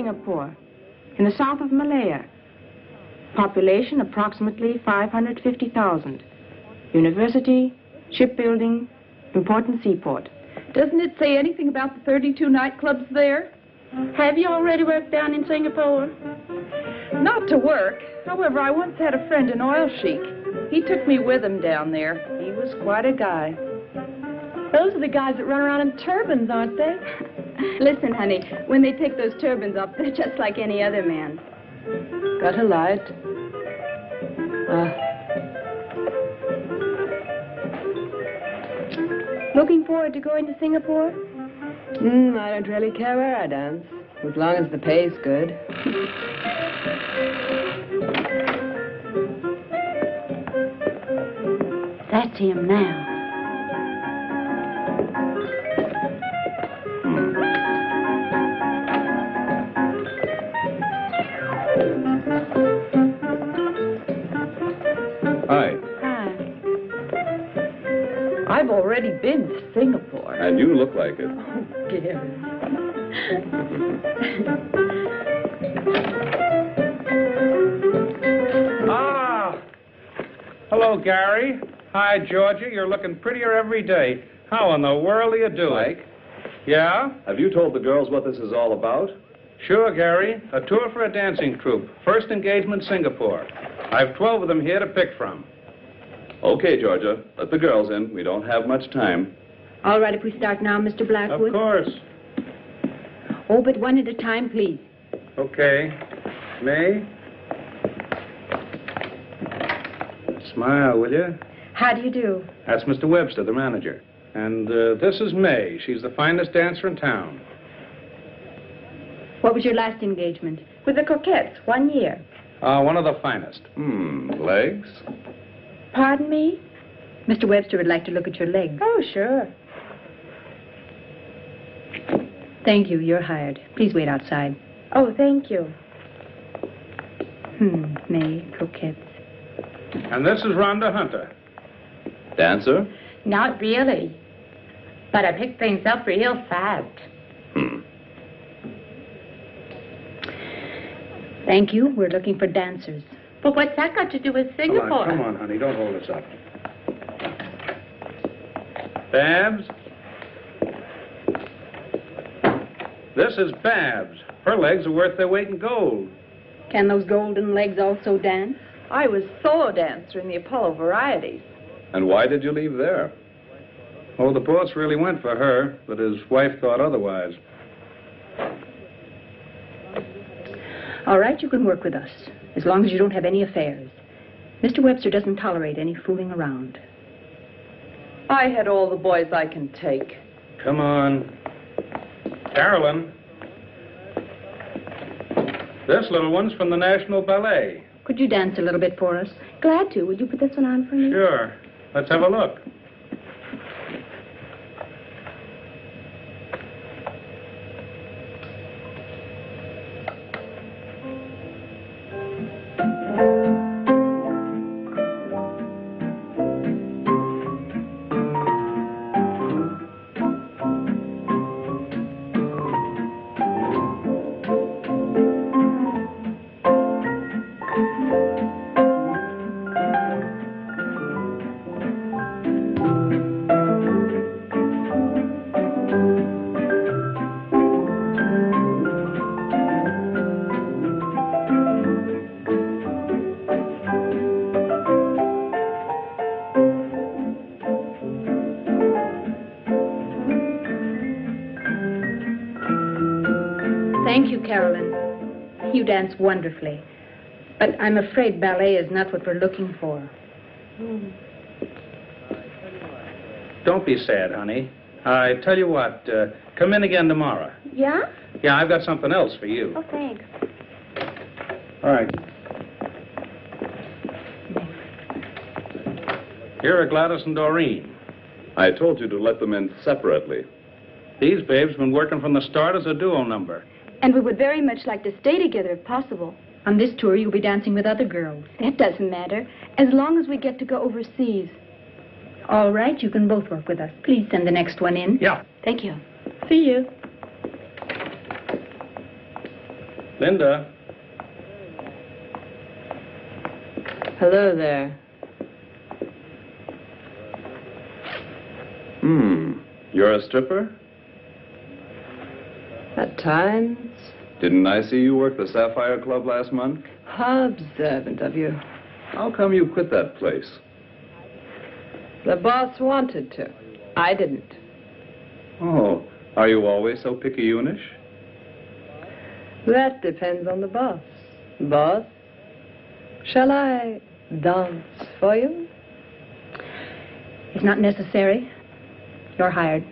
Singapore, in the south of Malaya. Population approximately 550,000. University, shipbuilding, important seaport. Doesn't it say anything about the 32 nightclubs there? Have you already worked down in Singapore? Not to work. However, I once had a friend, an oil sheik. He took me with him down there. He was quite a guy. Those are the guys that run around in turbans, aren't they? Listen, honey, when they take those turbans off, they're just like any other man. Got a light? Looking forward to going to Singapore? I don't really care where I dance, as long as the pay's good. That's him now. Hi. Hi. I've already been to Singapore. And you look like it. Oh, dear. Hello, Gary. Hi, Georgia. You're looking prettier every day. How in the world are you doing? Mike? Yeah? Have you told the girls what this is all about? Sure, Gary. A tour for a dancing troupe. First engagement, Singapore. I've 12 of them here to pick from. Okay, Georgia. Let the girls in. We don't have much time. All right, if we start now, Mr. Blackwood? Of course. Oh, but one at a time, please. Okay. May? Smile, will you? How do you do? That's Mr. Webster, the manager. And this is May. She's the finest dancer in town. What was your last engagement? With the Coquettes, 1 year. One of the finest. Legs? Pardon me? Mr. Webster would like to look at your legs. Oh, sure. Thank you. You're hired. Please wait outside. Oh, thank you. May, Coquettes. And this is Rhonda Hunter. Dancer? Not really. But I picked things up real fast. Thank you. We're looking for dancers. But what's that got to do with Singapore? Come on, honey. Don't hold us up. Babs? This is Babs. Her legs are worth their weight in gold. Can those golden legs also dance? I was solo dancer in the Apollo Varieties. And why did you leave there? Oh, the boss really went for her, but his wife thought otherwise. All right, you can work with us, as long as you don't have any affairs. Mr. Webster doesn't tolerate any fooling around. I had all the boys I can take. Come on. Carolyn. This little one's from the National Ballet. Could you dance a little bit for us? Glad to. Would you put this one on for me? Sure. Let's have a look. Thank you, Carolyn. You dance wonderfully. But I'm afraid ballet is not what we're looking for. Don't be sad, honey. I tell you what, come in again tomorrow. Yeah? Yeah, I've got something else for you. Oh, thanks. All right. Here are Gladys and Doreen. I told you to let them in separately. These babes have been working from the start as a duo number. And we would very much like to stay together if possible. On this tour, you'll be dancing with other girls. That doesn't matter, as long as we get to go overseas. All right, you can both work with us. Please send the next one in. Yeah. Thank you. See you. Linda. Hello there. You're a stripper? At times. Didn't I see you work the Sapphire Club last month? How observant of you. How come you quit that place? The boss wanted to. I didn't. Oh, are you always so picayunish? That depends on the boss. Boss, shall I dance for you? It's not necessary. You're hired.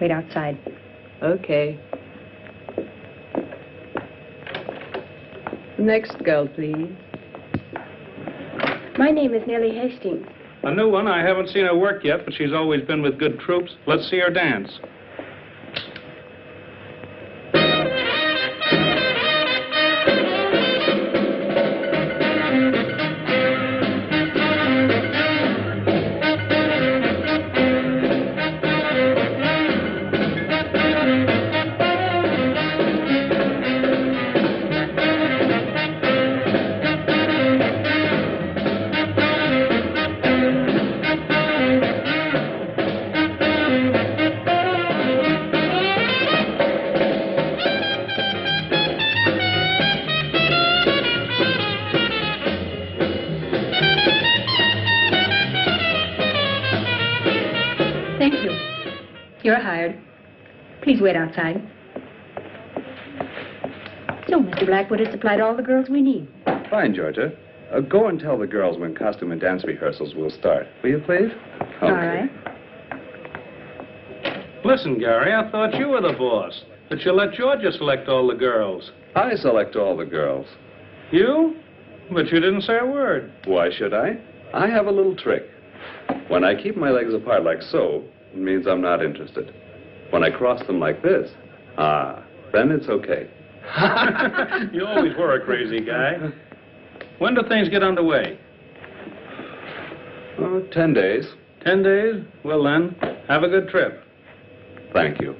Wait outside. Okay. Next girl, please. My name is Nellie Hastings. A new one. I haven't seen her work yet, but she's always been with good troops. Let's see her dance. Thank you. You're hired. Please wait outside. So, Mr. Blackwood has supplied all the girls we need. Fine, Georgia. Go and tell the girls when costume and dance rehearsals will start. Will you, please? All right. Listen, Gary, I thought you were the boss. That you let Georgia select all the girls. I select all the girls. You? But you didn't say a word. Why should I? I have a little trick. When I keep my legs apart like so, it means I'm not interested. When I cross them like this, then it's okay. You always were a crazy guy. When do things get underway? Oh, 10 days. 10 days? Well then, have a good trip. Thank you.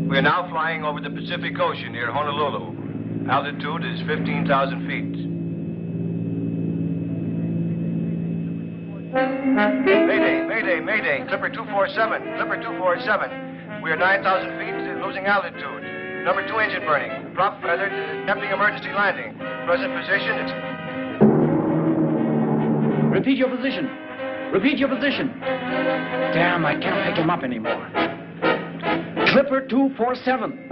We are now flying over the Pacific Ocean near Honolulu. Altitude is 15,000 feet. Mayday, mayday, mayday. Clipper 247, Clipper 247. We are 9,000 feet, losing altitude. Number 2 engine burning. Prop feathered, attempting emergency landing. Present position, it's... Repeat your position. Repeat your position. Damn, I can't pick him up anymore. Clipper 247.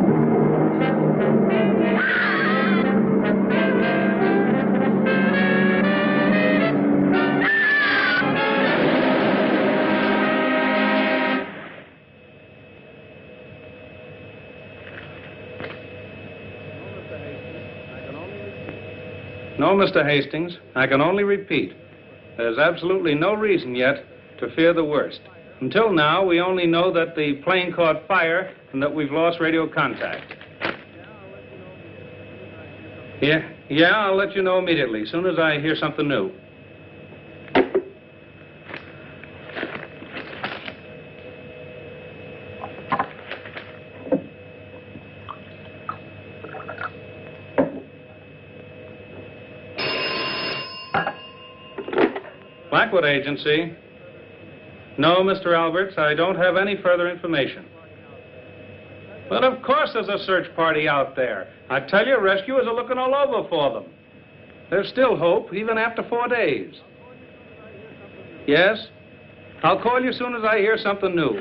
No, Mr. Hastings, I can only repeat. There's absolutely no reason yet to fear the worst. Until now, we only know that the plane caught fire and that we've lost radio contact. Yeah, I'll let you know immediately, as soon as I hear something new. Blackwood Agency. No, Mr. Alberts, I don't have any further information. But of course there's a search party out there. I tell you, rescuers are looking all over for them. There's still hope, even after 4 days. Yes? I'll call you as soon as I hear something new.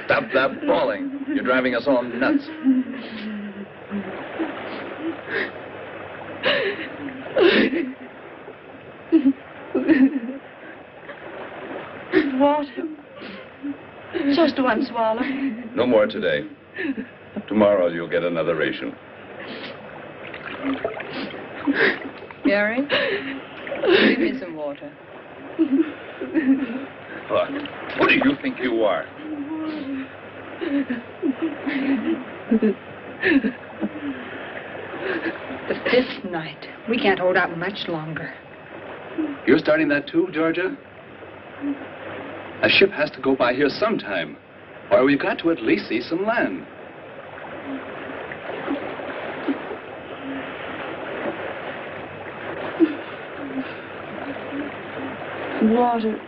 Stop that bawling. You're driving us all nuts. Water. Just one swallow. No more today. Tomorrow you'll get another ration. Gary, give me some water. What do you think you are? The fifth night. We can't hold out much longer. You're starting that too, Georgia? A ship has to go by here sometime, or we've got to at least see some land. Water.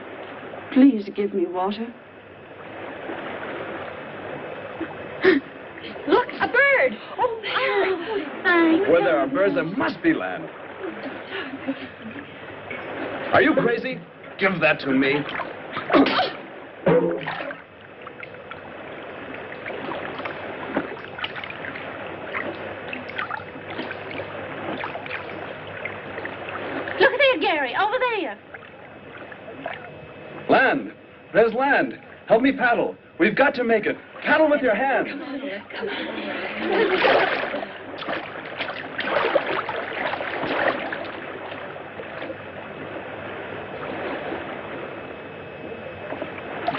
Please give me water. Look, a bird. Oh, there. Thanks. Where there are birds, there must be land. Are you crazy? Give that to me. Look there, Gary, over there. Land. There's land. Help me paddle. We've got to make it. Paddle with your hands.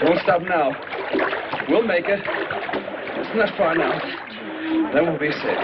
Don't stop now. We'll make it. It's not far now. Then we'll be safe.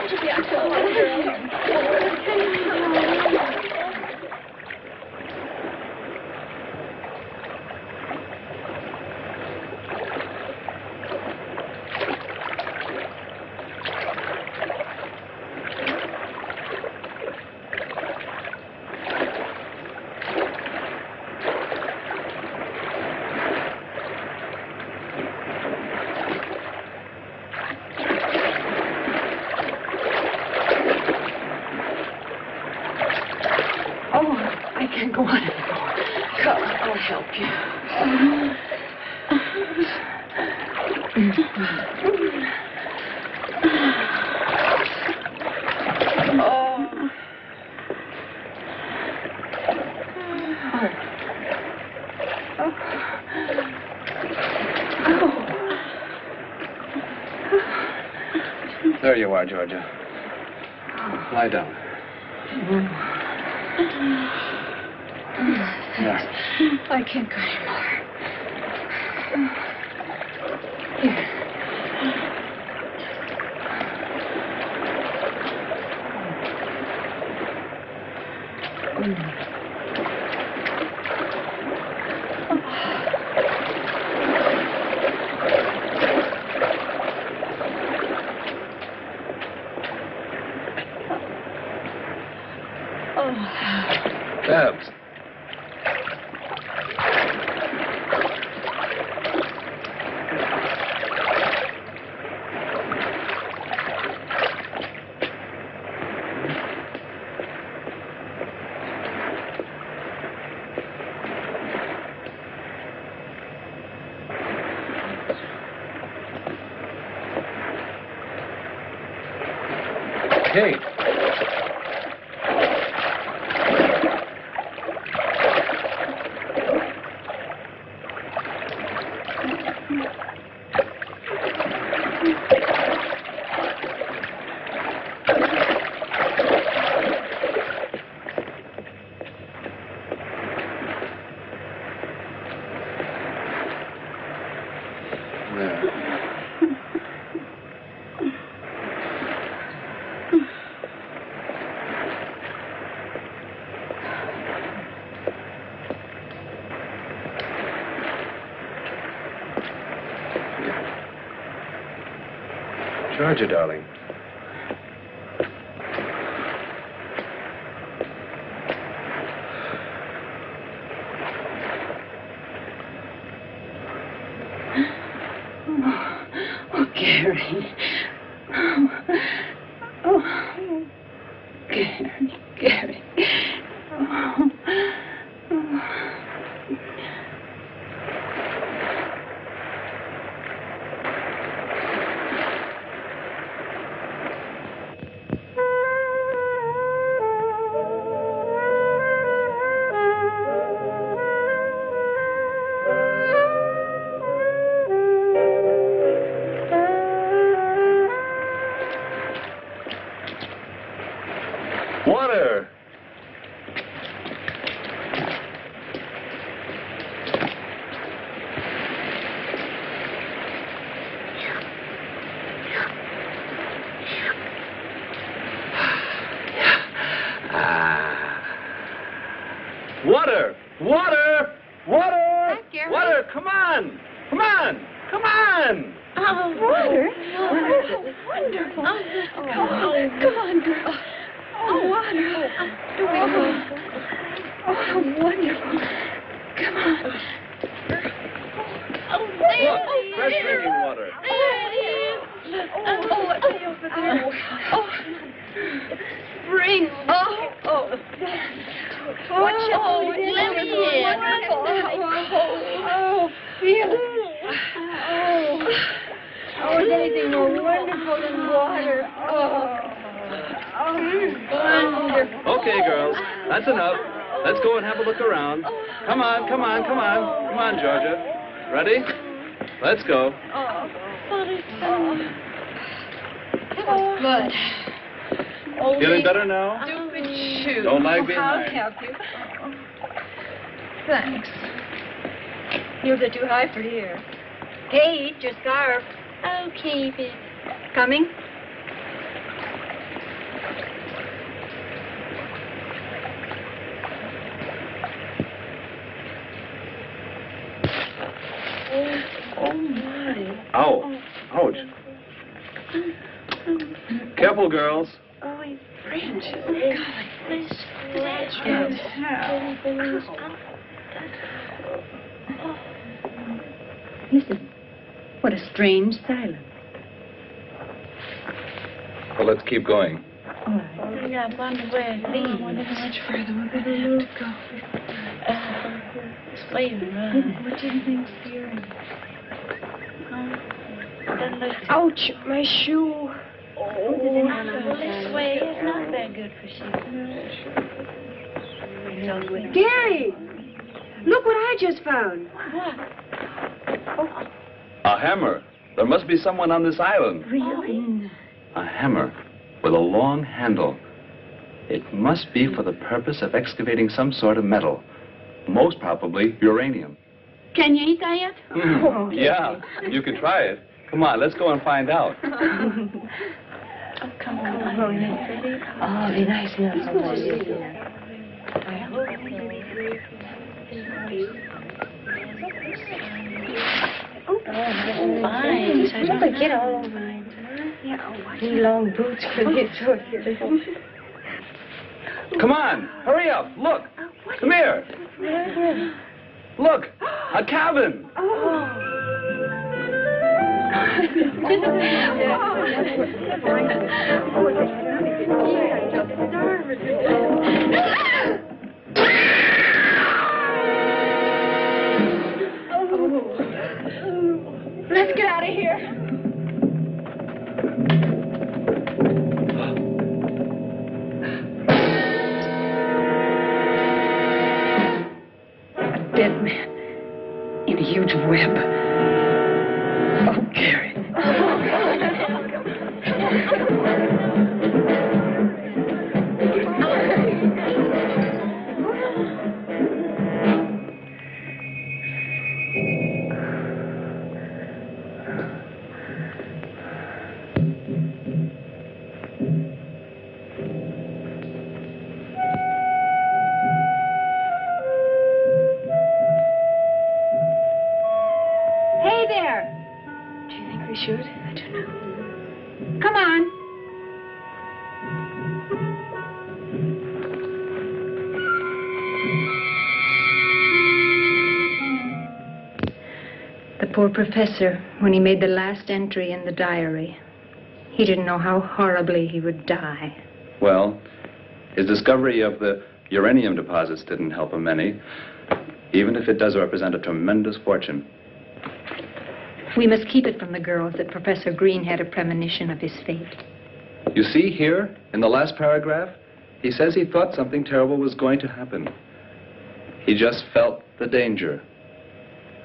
There you are, Georgia. Lie down. There. I can't go anymore. Babs. Hey. Georgia, darling. Oh, Gary. Oh, Gary. Oh. Water! Water! Water! Water! Water! Come on! Come on! Come on! Oh, water? Oh, wonderful. Come on, girl. Oh, water. Oh, wonderful. Come on. Oh, Look, fresh drinking water. Oh, what's over there? Oh, spring. Oh. Oh, let me in. Oh, feel it. Oh, is anything more wonderful than water? Wonderful. Okay, girls, that's enough. Let's go and have a look around. Come on, come on, come on. Come on, Georgia. Ready? Let's go. Good. Feeling better now? Stupid shoe. Don't lag behind. I'll help you. Thanks. Heels are too high for here. Kate, your scarf. Oh, keep it. Coming? Oh, my. Ow. Ouch. Careful, girls. Oh, he's French. Listen. What a strange silence. Well, let's keep going. I wonder where it leads. I wonder how much further we're going to have to go. It's waiting around. What do you think's fearing? Ouch, my shoe. Oh, this way is not that good for shoes. Gary! Look what I just found. What? A hammer. There must be someone on this island. Really? A hammer with a long handle. It must be for the purpose of excavating some sort of metal. Most probably uranium. Can you eat that yet? Yeah, you could try it. Come on, let's go and find out. Oh, come on. Oh, be nice enough. I hope fine. So don't forget all over mine. Yeah, These long boots could get so here. Come on, hurry up. Look. Come here. Look, a cabin. Let's get out of here. Dead man in a huge web. Oh, Gary. Hey there. Do you think we should? I don't know. poor professor when he made the last entry in the diary. He didn't know how horribly he would die. Well, his discovery of the uranium deposits didn't help him any, even if it does represent a tremendous fortune. We must keep it from the girls that Professor Green had a premonition of his fate. You see here, in the last paragraph, he says he thought something terrible was going to happen. He just felt the danger.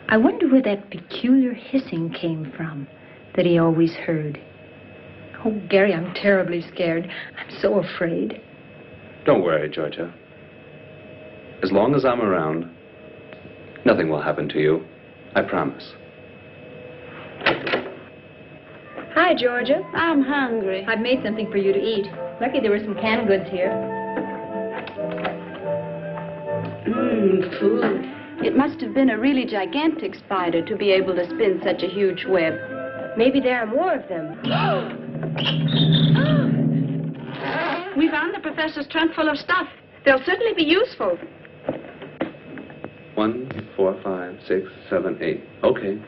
I wonder where that peculiar hissing came from that he always heard. Oh, Gary, I'm terribly scared. I'm so afraid. Don't worry, Georgia. As long as I'm around, nothing will happen to you. I promise. Hi, Georgia. I'm hungry. I've made something for you to eat. Lucky there were some canned goods here. Food. It must have been a really gigantic spider to be able to spin such a huge web. Maybe there are more of them. We found the professor's trunk full of stuff. They'll certainly be useful. 1, 4, 5, 6, 7, 8. Okay.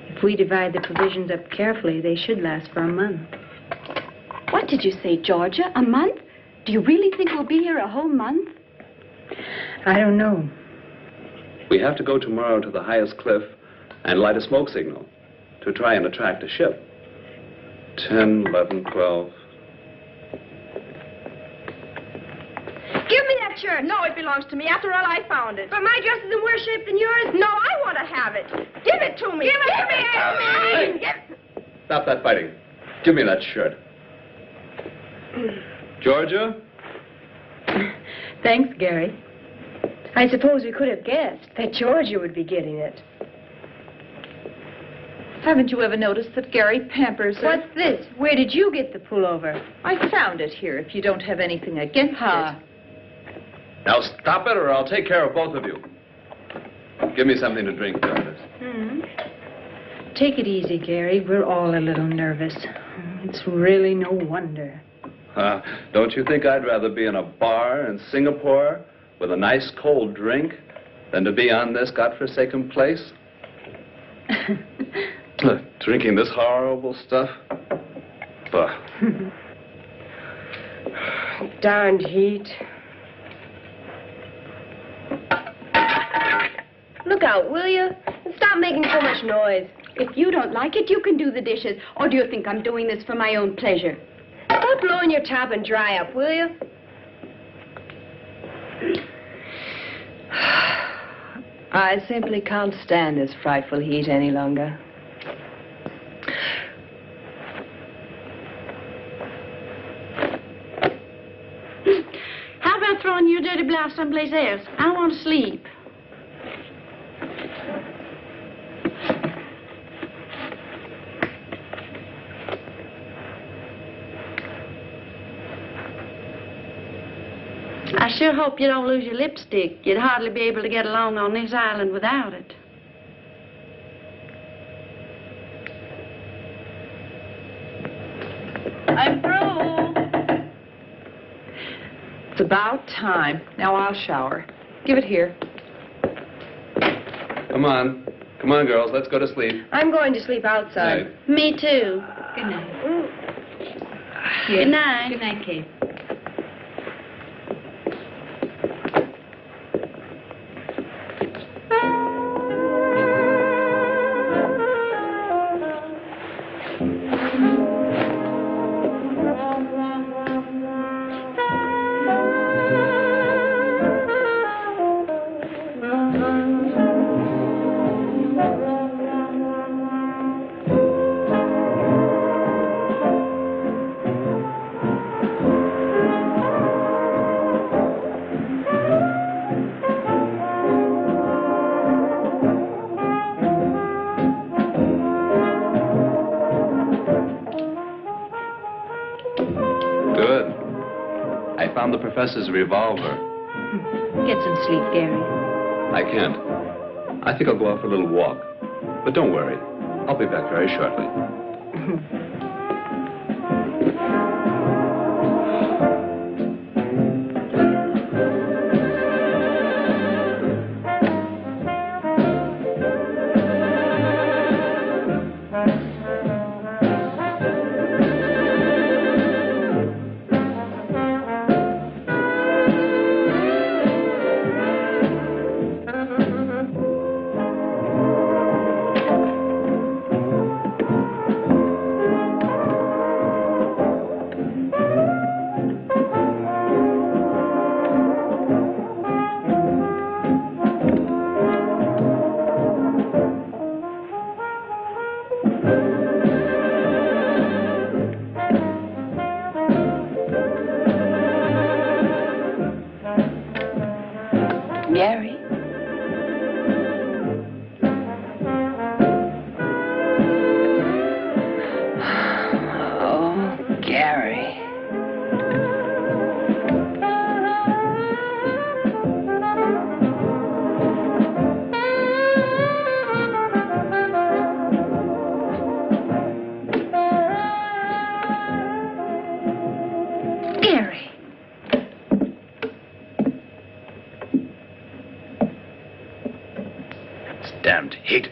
If we divide the provisions up carefully, they should last for a month. What did you say, Georgia? A month? Do you really think we'll be here a whole month? I don't know. We have to go tomorrow to the highest cliff and light a smoke signal to try and attract a ship. 10, 11, 12. Give me that shirt. No, it belongs to me. After all, I found it. But my dress is in worse shape than yours. No, I want to have it. Give it to me. Give it to me. Stop that fighting. Give me that shirt. Georgia? Thanks, Gary. I suppose we could have guessed that Georgia would be getting it. Haven't you ever noticed that Gary pampers her? What's this? Where did you get the pullover? I found it here, if you don't have anything against it. Now stop it or I'll take care of both of you. Give me something to drink, Douglas. Take it easy, Gary. We're all a little nervous. It's really no wonder. Don't you think I'd rather be in a bar in Singapore with a nice cold drink than to be on this godforsaken place? Drinking this horrible stuff? Darned heat. Look out, will you? And stop making so much noise. If you don't like it, you can do the dishes. Or do you think I'm doing this for my own pleasure? Stop blowing your top and dry up, will you? I simply can't stand this frightful heat any longer. How about throwing your dirty blouse someplace else? I want to sleep. I sure hope you don't lose your lipstick. You'd hardly be able to get along on this island without it. I'm through. It's about time. Now I'll shower. Give it here. Come on. Come on, girls. Let's go to sleep. I'm going to sleep outside. Night. Me too. Good night. Good night. Good night, Kate. The professor's revolver. Get some sleep, Gary. I can't. I think I'll go out for a little walk. But don't worry. I'll be back very shortly. Damned heat.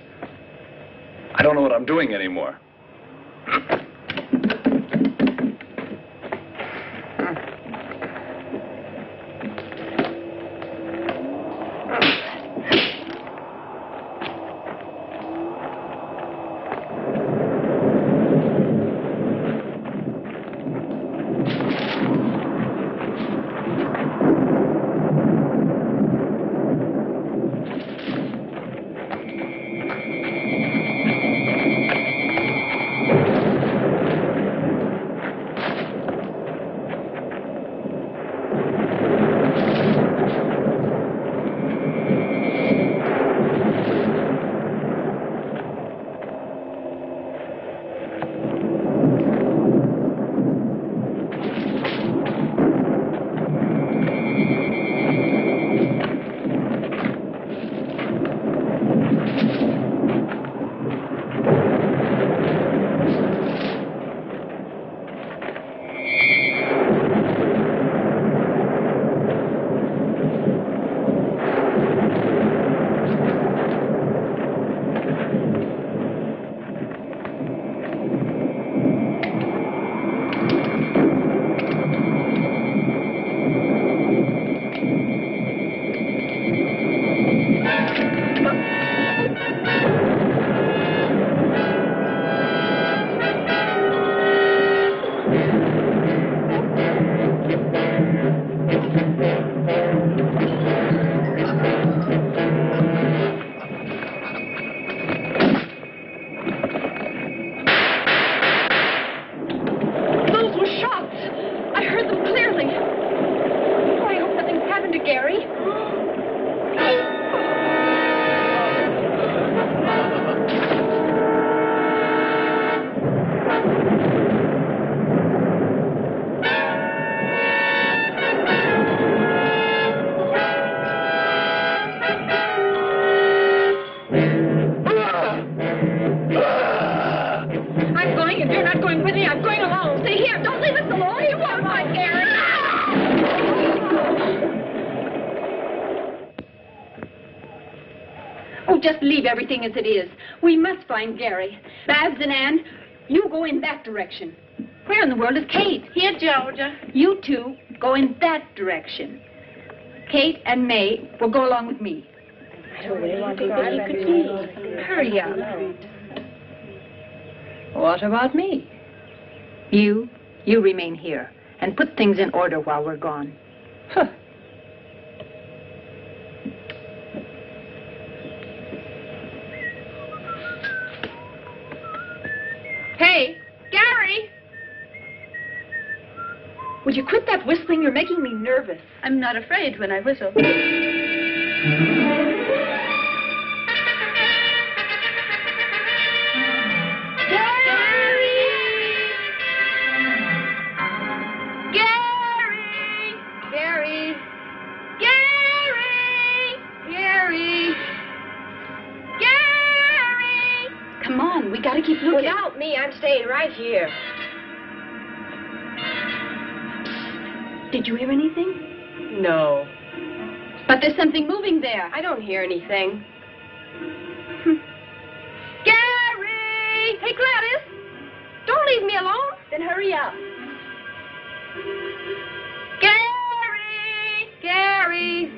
I don't know what I'm doing anymore. Just leave everything as it is. We must find Gary. Babs and Ann, you go in that direction. Where in the world is Kate? Here, Georgia. You two go in that direction. Kate and May will go along with me. Hurry up. What about me? You remain here and put things in order while we're gone. Huh. Hey, Gary! Would you quit that whistling? You're making me nervous. I'm not afraid when I whistle. We gotta keep looking. Without me, I'm staying right here. Did you hear anything? No. But there's something moving there. I don't hear anything. Gary! Hey, Gladys! Don't leave me alone. Then hurry up. Gary! Gary!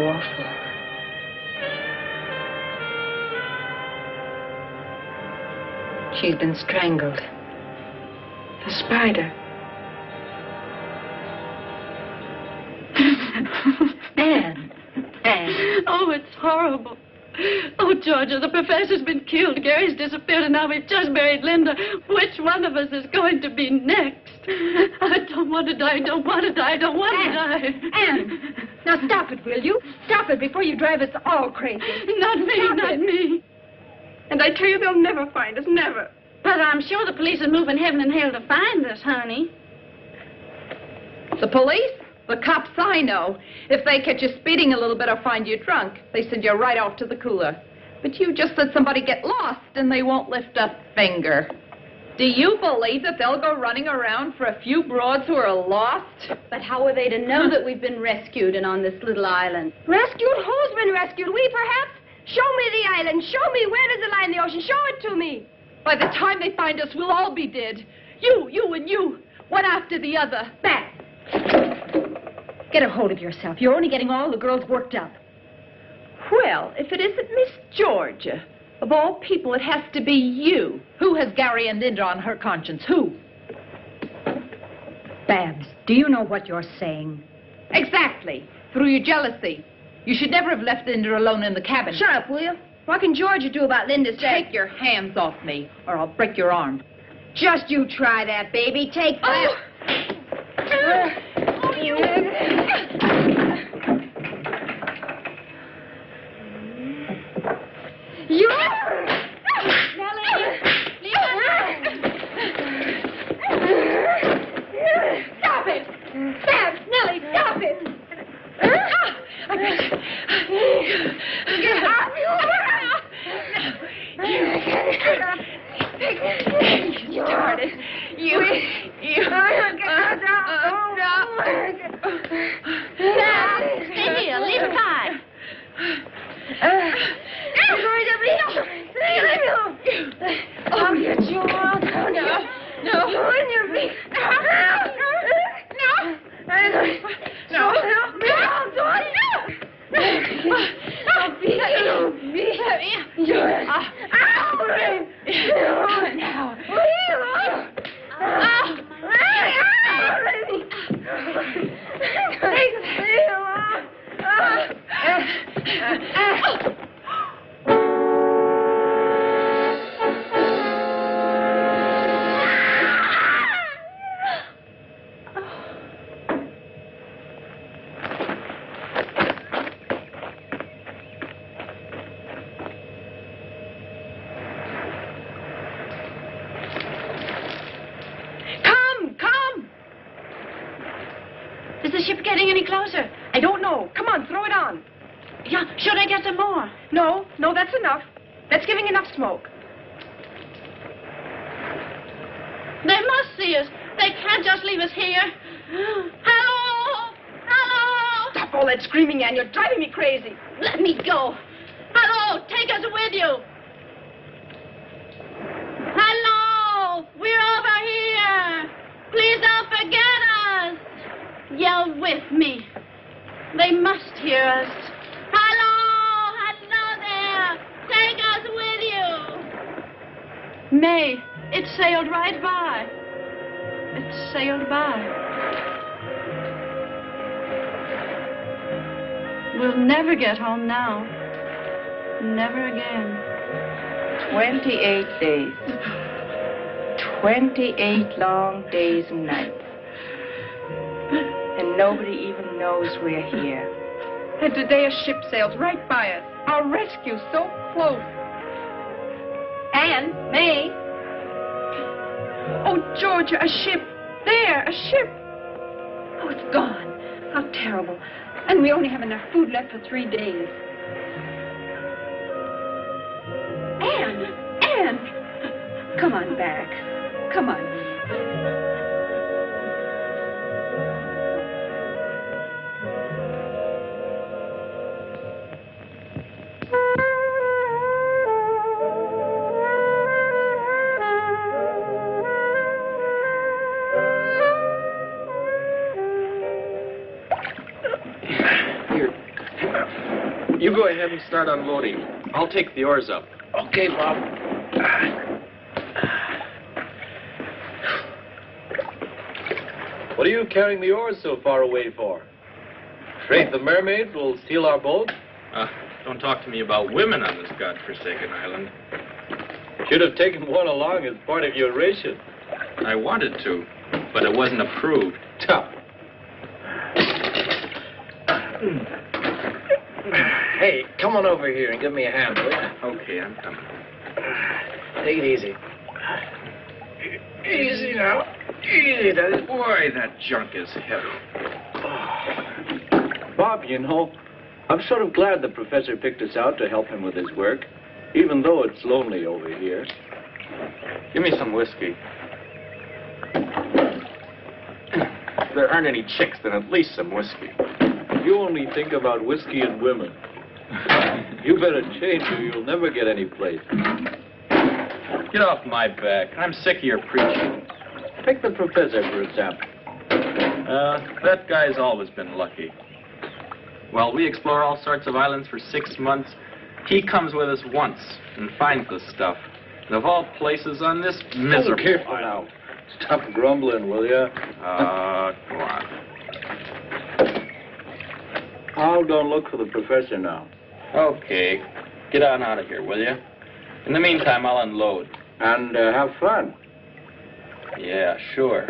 How awful. She's been strangled. The spider. Anne. Anne. Oh, it's horrible. Oh, Georgia, the professor's been killed. Gary's disappeared, and now we've just buried Linda. Which one of us is going to be next? I don't want to die, don't want to die, don't want to die. Anne, now stop it, will you? Stop it before you drive us all crazy. Not me, not me. And I tell you, they'll never find us, never. But I'm sure the police are moving heaven and hell to find us, honey. The police? The cops I know. If they catch you speeding a little bit or find you drunk, they send you right off to the cooler. But you just let somebody get lost and they won't lift a finger. Do you believe that they'll go running around for a few broads who are lost? But how are they to know that we've been rescued and on this little island? Rescued? Who's been rescued? We, perhaps? Show me the island. Show me where does it lie in the ocean. Show it to me. By the time they find us, we'll all be dead. You, and you. One after the other. Back. Get a hold of yourself. You're only getting all the girls worked up. Well, if it isn't Miss Georgia, of all people, it has to be you. Who has Gary and Linda on her conscience? Who? Babs, do you know what you're saying? Exactly. Through your jealousy. You should never have left Linda alone in the cabin. Shut up, will you? What can Georgia do about Linda's death? Take your hands off me, or I'll break your arm. Just you try that, baby. Take that. You. You. Stop it! Babs, Nellie, stop it! Get off you! Started. You. Stay here, leave it high. Oh, you child. No. Is the ship getting any closer? I don't know. Come on, throw it on. Yeah, should I get some more? No, that's enough. That's giving enough smoke. They must see us. They can't just leave us here. Hello! Hello! Stop all that screaming, Anne. You're driving me crazy. Let me go. Hello! Take us with you. Hello! We're over here. Please don't forget us. Yell with me. They must hear us. Hello! Hello there! Take us with you. May, it sailed right by. It sailed by. We'll never get home now. Never again. 28 days. 28 long days and nights. And nobody even knows we're here. And today a ship sails right by us. Our rescue so close. Anne, May. Oh, Georgia, a ship. There, a ship. Oh, it's gone. How terrible. And we only have enough food left for 3 days. Anne! Come on back. Come on. You go ahead and start unloading. I'll take the oars up. Okay, Bob. What are you carrying the oars so far away for? Afraid the mermaids will steal our boat? Don't talk to me about women on this godforsaken island. Should have taken one along as part of your ration. I wanted to, but it wasn't approved. Tough. Hey, come on over here and give me a hand, will you? Okay, I'm coming. Take it easy. Easy now. Easy, Daddy. Boy, that junk is heavy. Bob, you know, I'm sort of glad the professor picked us out to help him with his work, even though it's lonely over here. Give me some whiskey. If there aren't any chicks, then at least some whiskey. You only think about whiskey and women. You better change or you'll never get any place. Get off my back. I'm sick of your preaching. Take the professor, for example. That guy's always been lucky. While we explore all sorts of islands for 6 months, he comes with us once and finds the stuff. And of all places on this miserable... Oh, careful now. Stop grumbling, will ya? Go on. I'll go and look for the professor now. Okay. Get on out of here, will you? In the meantime, I'll unload. And have fun. Yeah, sure.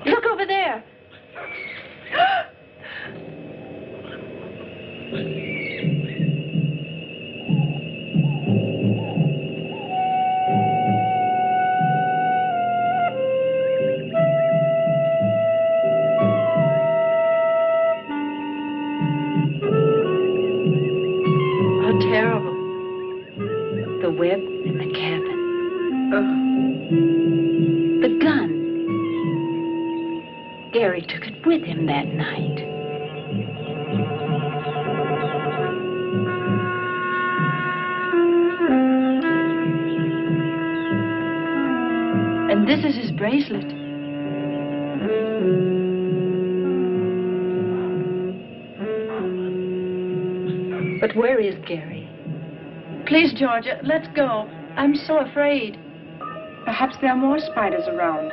Look over there. How terrible. The web in the cabin. The gun. Gary took it with him that night. And this is his bracelet. But where is Gary? Please, Georgia, let's go. I'm so afraid. Perhaps there are more spiders around.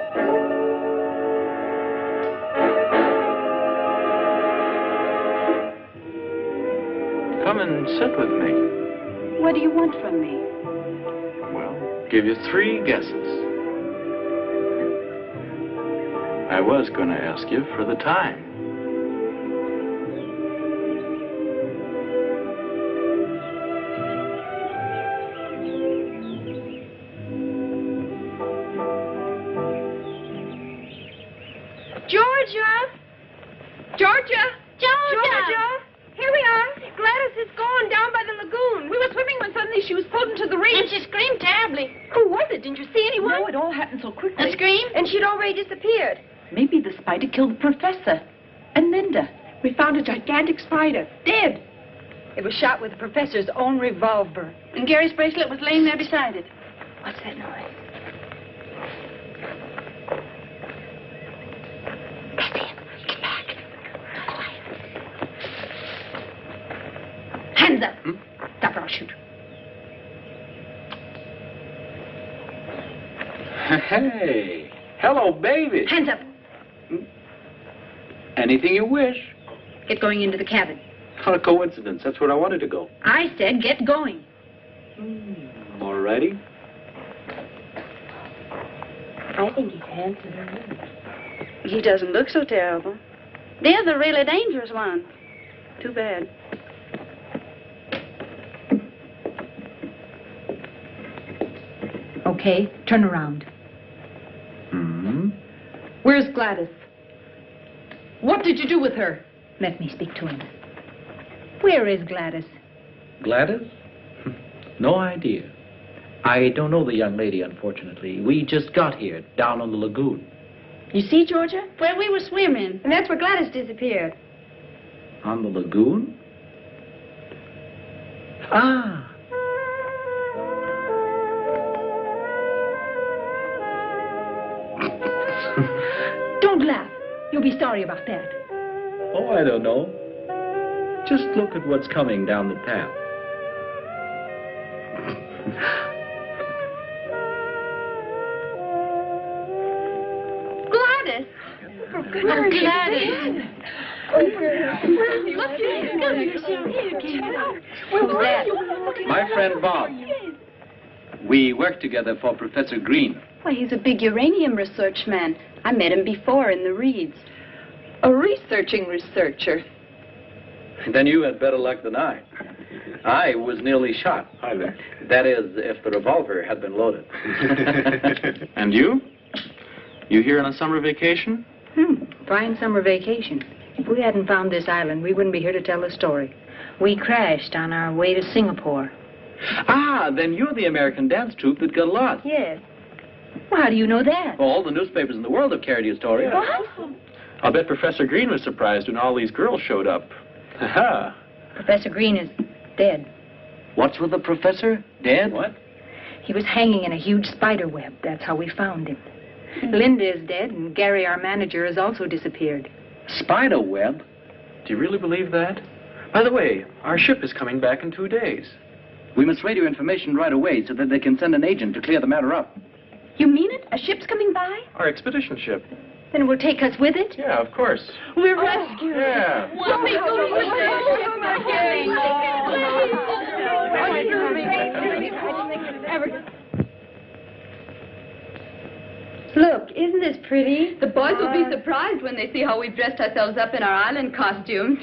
Come and sit with me. What do you want from me? Well, give you 3 guesses. I was going to ask you for the time. Georgia! Here we are. Gladys is gone down by the lagoon. We were swimming when suddenly she was pulled into the reef. And she screamed terribly. Who was it? Didn't you see anyone? No, it all happened so quickly. A scream? And she'd already disappeared. Maybe the spider killed the professor. And Linda. We found a gigantic spider, dead. It was shot with the professor's own revolver. And Gary's bracelet was laying there beside it. What's that noise? That's him. Get back. Quiet. Hands up. Stop or I'll shoot. Hey, hello, baby. Hands up. Anything you wish. Get going into the cabin. What a coincidence. That's where I wanted to go. I said get going. All righty. I think he's handsome. He doesn't look so terrible. They're the really dangerous ones. Too bad. Okay, turn around. Where's Gladys? What did you do with her? Let me speak to him. Where is Gladys? Gladys? No idea. I don't know the young lady, unfortunately. We just got here, down on the lagoon. You see, Georgia? Where we were swimming. And that's where Gladys disappeared. On the lagoon? Ah. Don't laugh. You'll be sorry about that. Oh, I don't know. Just look at what's coming down the path. Gladys! Oh, Gladys! My friend Bob. We work together for Professor Green. Why, he's a big uranium research man. I met him before in the reeds. A researching researcher. Then you had better luck than I. I was nearly shot. Hi there. That is, if the revolver had been loaded. And you? You here on a summer vacation? Fine summer vacation. If we hadn't found this island, we wouldn't be here to tell the story. We crashed on our way to Singapore. Ah, then you're the American dance troupe that got lost. Yes. Well, how do you know that? Well, all the newspapers in the world have carried your story. What? I'll bet Professor Green was surprised when all these girls showed up. Ha-ha. Professor Green is dead. What's with the professor? Dead? What? He was hanging in a huge spider web. That's how we found him. Linda is dead, and Gary, our manager, has also disappeared. Spider web? Do you really believe that? By the way, our ship is coming back in 2 days. We must radio information right away so that they can send an agent to clear the matter up. You mean it? A ship's coming by? Our expedition ship. Then it will take us with it? Yeah, of course. We're rescued. Yeah. We'll be going with Look, isn't this pretty? The boys will be surprised when they see how we've dressed ourselves up in our island costumes.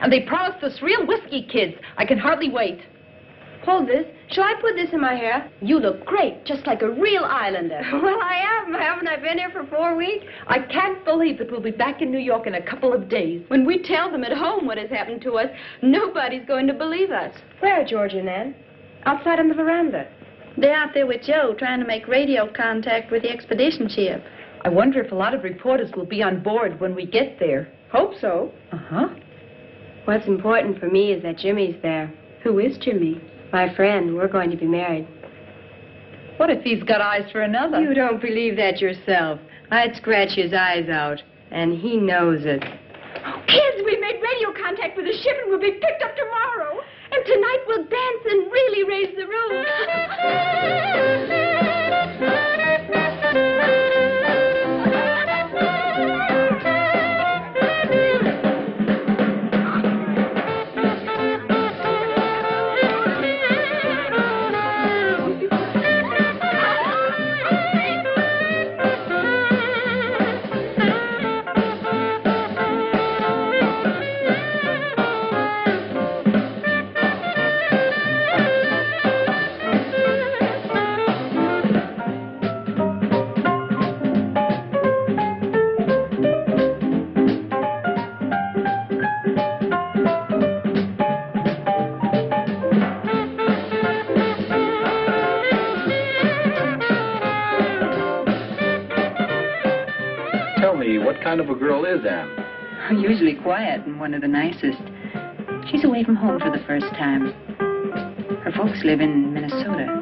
And they promised us real whiskey kids. I can hardly wait. Hold this. Shall I put this in my hair? You look great, just like a real islander. Well, I am. Haven't I been here for 4 weeks? I can't believe that we'll be back in New York in a couple of days. When we tell them at home what has happened to us, nobody's going to believe us. Where, Georgia and Ann? Outside on the veranda. They're out there with Joe trying to make radio contact with the expedition ship. I wonder if a lot of reporters will be on board when we get there. Hope so. Uh-huh. What's important for me is that Jimmy's there. Who is Jimmy? My friend. We're going to be married. What if he's got eyes for another? You don't believe that yourself. I'd scratch his eyes out, and he knows it. Kids, we made radio contact with the ship, and we'll be picked up tomorrow. And tonight we'll dance and really raise the roof. Tell me, what kind of a girl is Anne? Usually quiet and one of the nicest. She's away from home for the first time. Her folks live in Minnesota.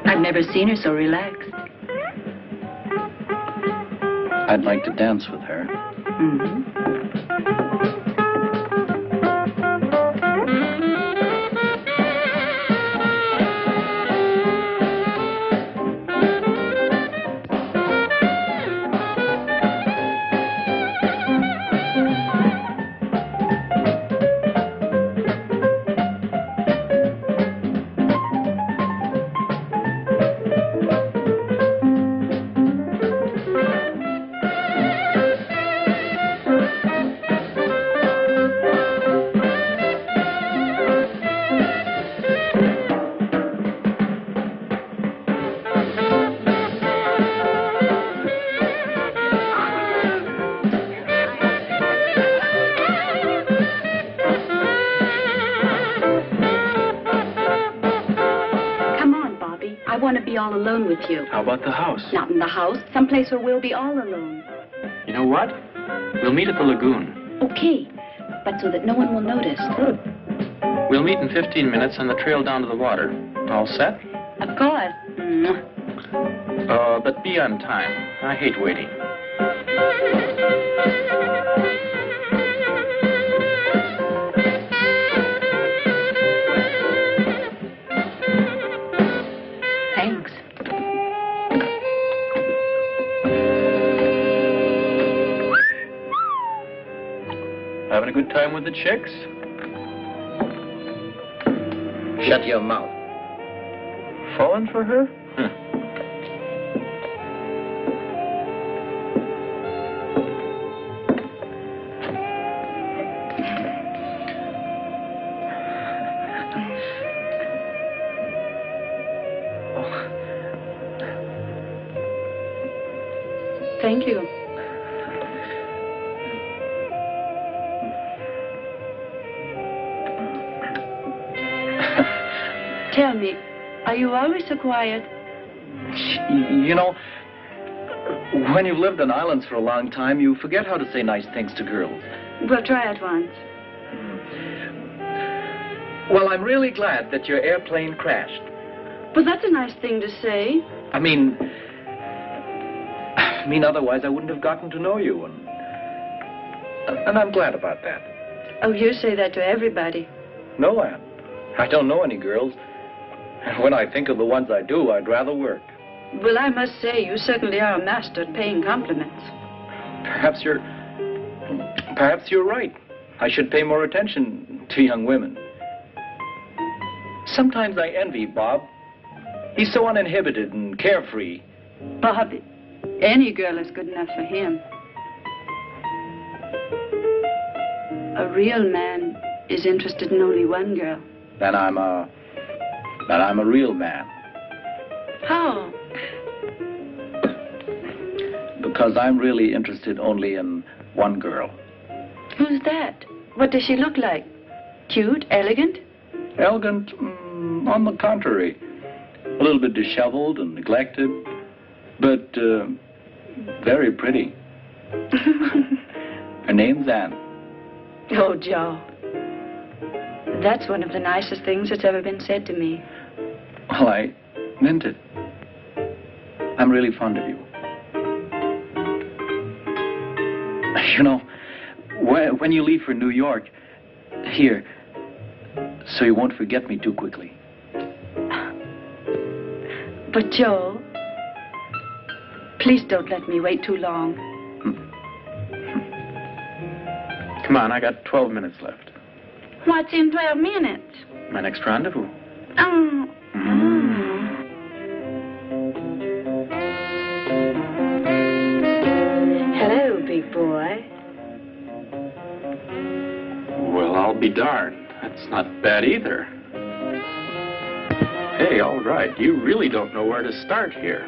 I've never seen her so relaxed. I'd like to dance with her. Mm-hmm. All alone with you. How about the house? Not in the house. Someplace where we'll be all alone. You know what? We'll meet at the lagoon. Okay, but so that no one will notice. Good. We'll meet in 15 minutes on the trail down to the water. All set? Of course. But be on time. I hate waiting. Thanks. Having a good time with the chicks? Shut your mouth. Falling for her? Thank you. Tell me, are you always so quiet? You know, when you've lived on islands for a long time, you forget how to say nice things to girls. We'll try it once. Well, I'm really glad that your airplane crashed. Well, that's a nice thing to say. I mean, otherwise I wouldn't have gotten to know you, and I'm glad about that. Oh, you say that to everybody. No, Anne. I don't know any girls. And when I think of the ones I do, I'd rather work. Well, I must say, you certainly are a master at paying compliments. Perhaps you're right. I should pay more attention to young women. Sometimes I envy Bob. He's so uninhibited and carefree. Bob, any girl is good enough for him. A real man is interested in only one girl. Then I'm a real man. How? Because I'm really interested only in one girl. Who's that? What does she look like? Cute? Elegant? Elegant? On the contrary. A little bit disheveled and neglected, but very pretty. Her name's Anne. Oh, Joe. That's one of the nicest things that's ever been said to me. Well, I meant it. I'm really fond of you. You know, when you leave for New York, here, so you won't forget me too quickly. But, Joe, please don't let me wait too long. Come on, I got 12 minutes left. What's in 12 minutes? My next rendezvous. Oh. Hello, big boy. Well, I'll be darned. That's not bad either. Hey, all right. You really don't know where to start here.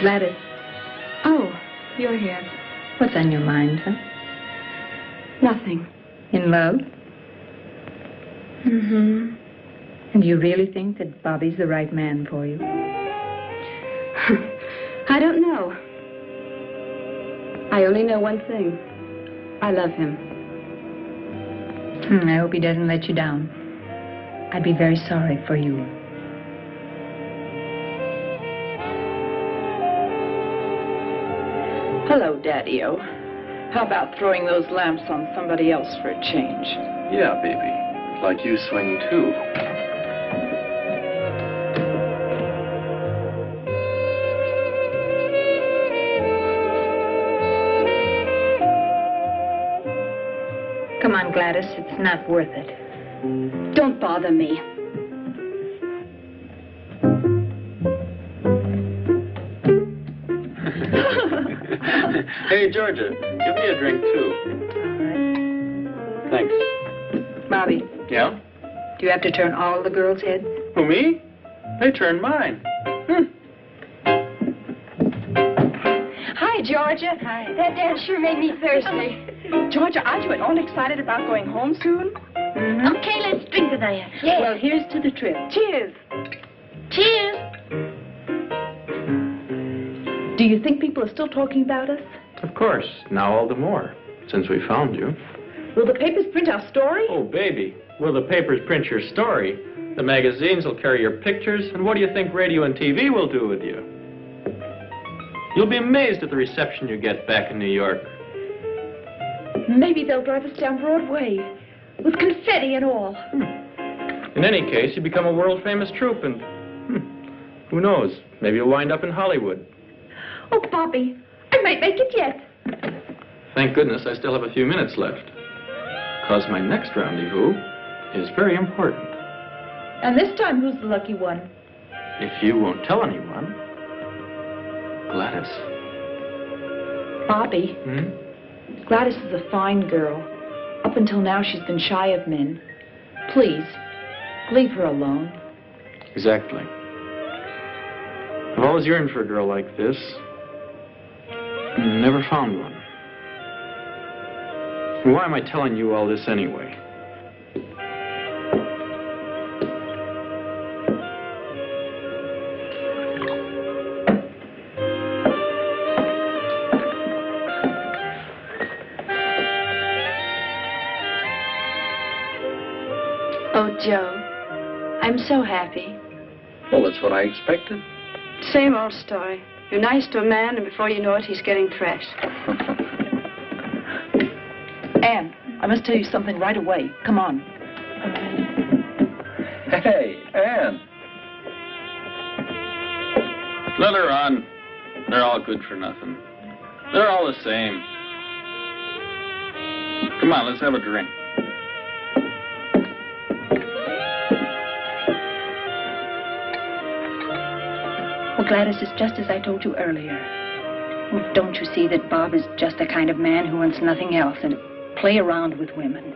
Gladys. Oh, you're here. What's on your mind, huh? Nothing. In love? Mm-hmm. And you really think that Bobby's the right man for you? I don't know. I only know one thing. I love him. I hope he doesn't let you down. I'd be very sorry for you. Hello, Daddy-O. How about throwing those lamps on somebody else for a change? Yeah, baby. Like you swing too. Come on, Gladys. It's not worth it. Don't bother me. Hey, Georgia, give me a drink too. Thanks. Bobby, Yeah? do you have to turn all the girls' heads? Who, me? They turned mine. Hi, Georgia. Hi. That dance sure made me thirsty. Georgia, aren't you at all excited about going home soon? Okay, let's drink to that. Yeah. Well, here's to the trip. Cheers. Cheers. Do you think people are still talking about us? Of course. Now all the more, since we found you. Will the papers print our story? Oh, baby. Will the papers print your story? The magazines will carry your pictures, and what do you think radio and TV will do with you? You'll be amazed at the reception you get back in New York. Maybe they'll drive us down Broadway with confetti and all. In any case, you become a world-famous troupe, and who knows? Maybe you'll wind up in Hollywood. Oh, Bobby, I might make it yet. Thank goodness I still have a few minutes left. Because my next rendezvous is very important. And this time, who's the lucky one? If you won't tell anyone, Gladys. Bobby, Gladys is a fine girl. Up until now, she's been shy of men. Please, leave her alone. Exactly. I've always yearned for a girl like this. And never found one. Why am I telling you all this anyway? Oh, Joe, I'm so happy. Well, that's what I expected. Same old story. You're nice to a man, and before you know it, he's getting fresh. Anne, I must tell you something right away. Come on. Hey, Anne. Let her on. They're all good for nothing. They're all the same. Come on, let's have a drink. Well, Gladys, it's just as I told you earlier. Well, don't you see that Bob is just the kind of man who wants nothing else than to play around with women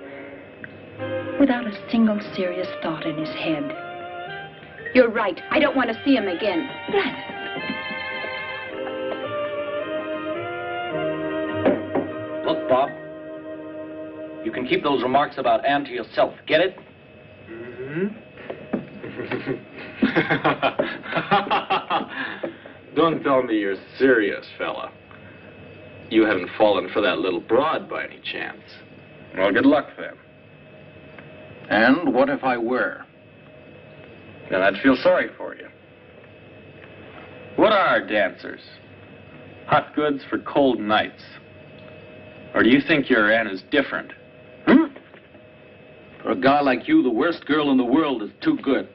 without a single serious thought in his head? You're right. I don't want to see him again. Look, Bob. You can keep those remarks about Anne to yourself. Get it? Don't tell me you're serious, fella. You haven't fallen for that little broad by any chance. Well, good luck then. And what if I were? Then I'd feel sorry for you. What are dancers? Hot goods for cold nights. Or do you think your Anne is different? For a guy like you, the worst girl in the world is too good.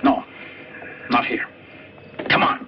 No, not here. Come on.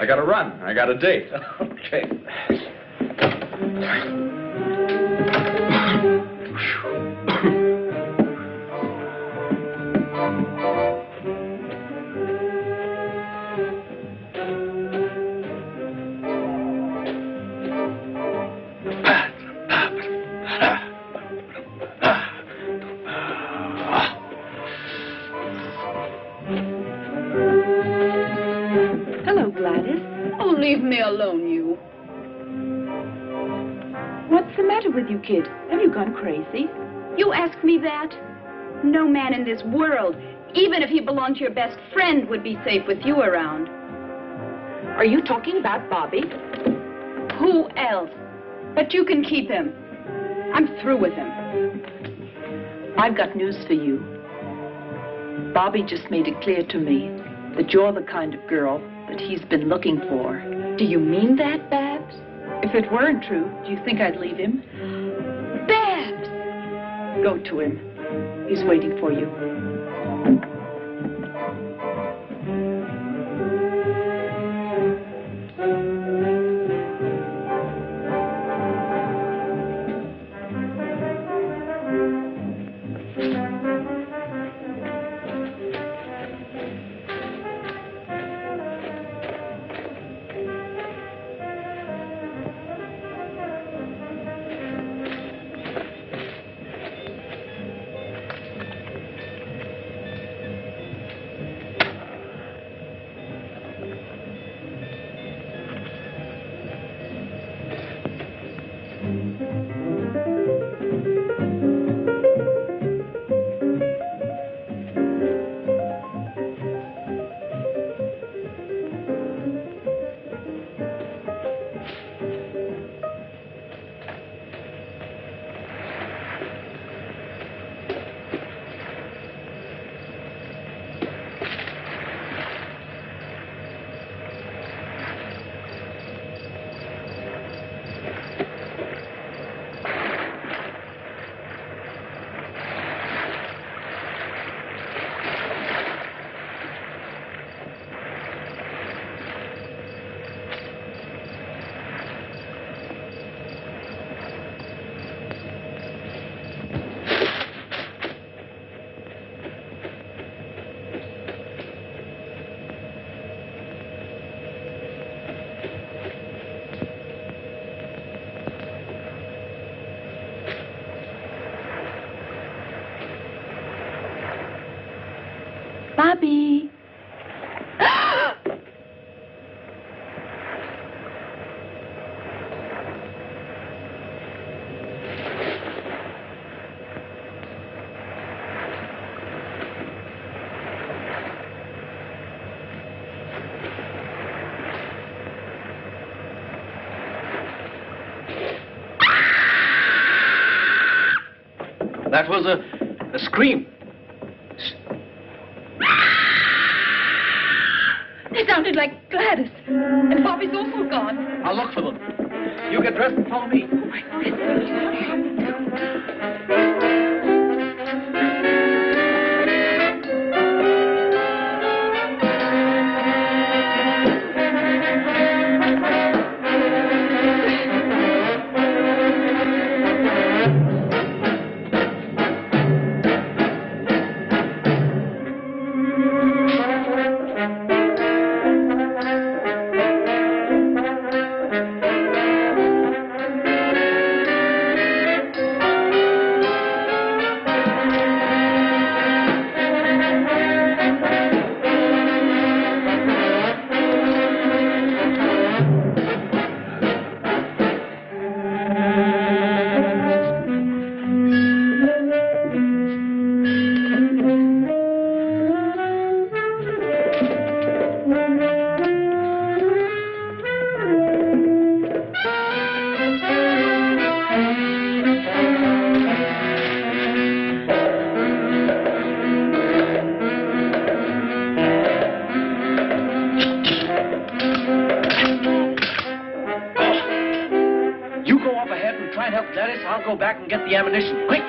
I gotta run. I got a date. Okay. Hello, Gladys. Oh, leave me alone, you. What's the matter with you, kid? Have you gone crazy? You ask me that? No man in this world, even if he belonged to your best friend, would be safe with you around. Are you talking about Bobby? Who else? But you can keep him. I'm through with him. I've got news for you. Bobby just made it clear to me that you're the kind of girl that he's been looking for. Do you mean that, Babs? If it weren't true, do you think I'd leave him? Babs! Go to him. He's waiting for you. Bobby. That was a scream. It sounded like Gladys. And Bobby's also gone. I'll look for them. You get dressed and follow me. and get the ammunition. Quick!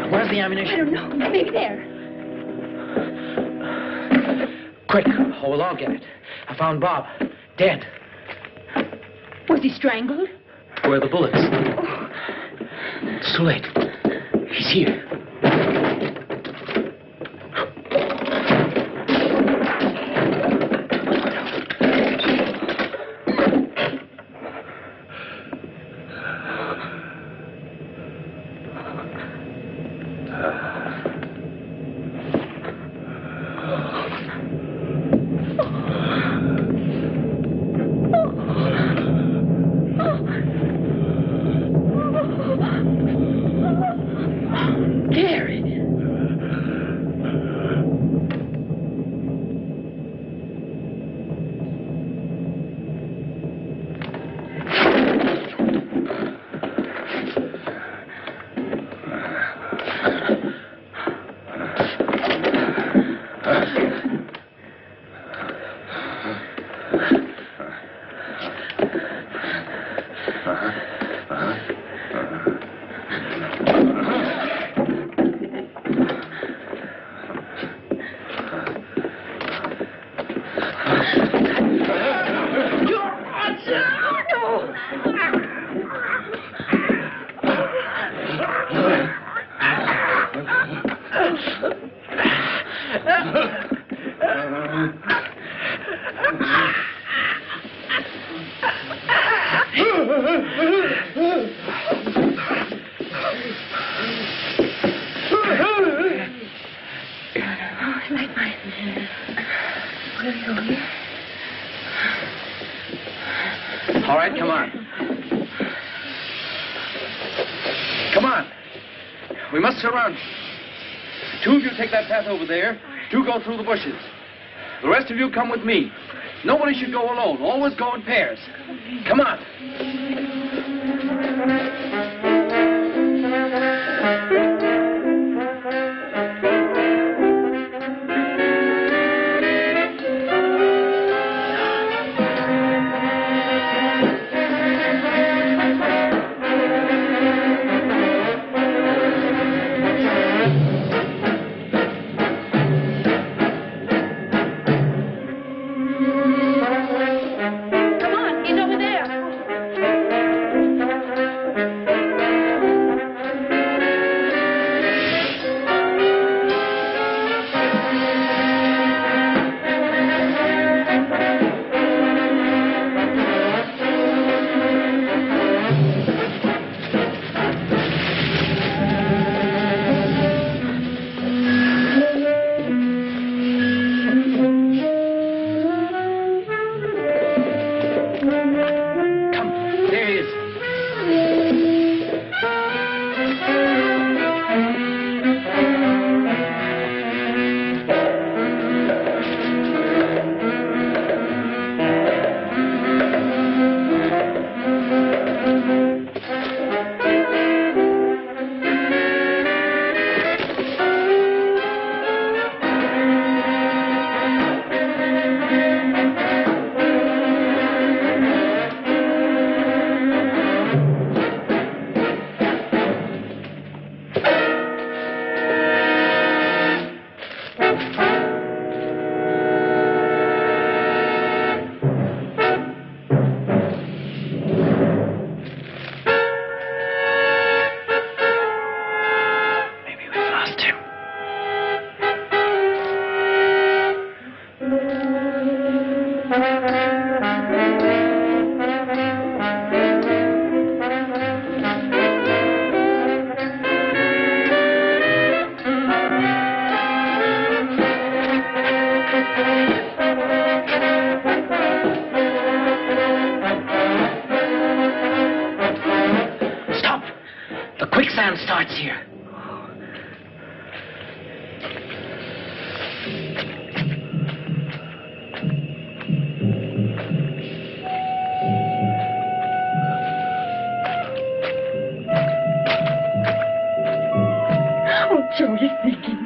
Where's the ammunition? I don't know. Maybe there. Quick. Oh, we'll all get it. I found Bob. Dead. Was he strangled? Where are the bullets? Oh. It's too late. He's here. All right, come on. Come on. We must surround you. Two of you take that path over there. Two go through the bushes. The rest of you come with me. Nobody should go alone. Always go in pairs. Come on. The quicksand starts here. Oh, Joe, you're thinking.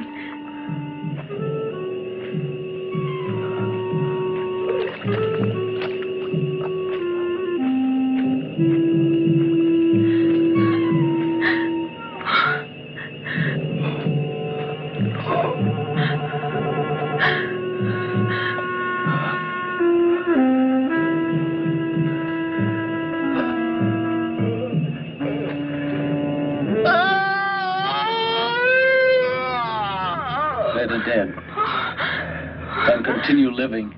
Better dead than continue living.